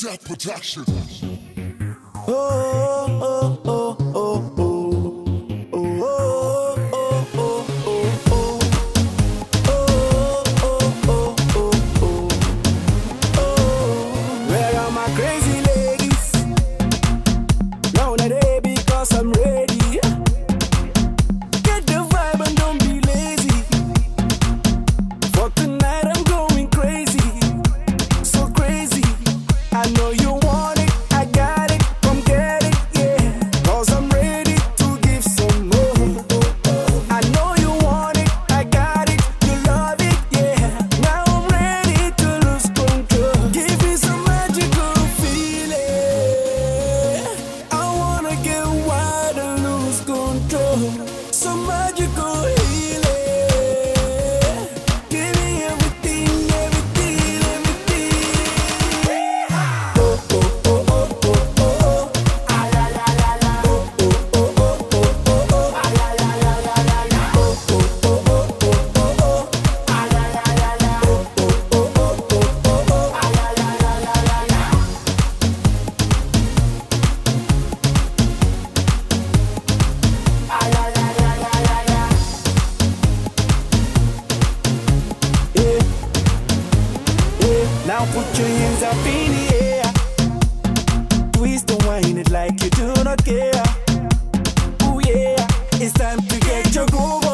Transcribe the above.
That production. Oh, oh, oh, oh, oh. Oh, oh, oh, oh, oh, oh. Oh, oh, oh, oh, oh. Where are my crazy ladies? Now that they because I'm ready. Get the vibe and don't be lazy. For tonight I'm going crazy. So crazy. I know you want it, I got it, come get it, yeah. Cause I'm ready to give some more. I know you want it, I got it, you love it, yeah. Now I'm ready to lose control. Give me some magical feeling. I wanna get wild and lose control. Some magical healing. Give me everything, everything, everything. Oh, oh, oh, oh, oh, oh, oh. Ah, la, la, la, la. Oh, oh, oh, oh, oh, oh, oh. Ah, la, la, la, la, la, la. Oh, oh, oh, oh, oh, oh, oh. Ah, la, la, la, la. Oh, oh, oh, oh, oh, oh, oh. Ah, la, la, la, la, la, la. Ah, la, la, la, la, la, la. Yeah, yeah. Now put your hands up in the air. Twist and wind it like you do not care. Ooh yeah, it's time to get your groove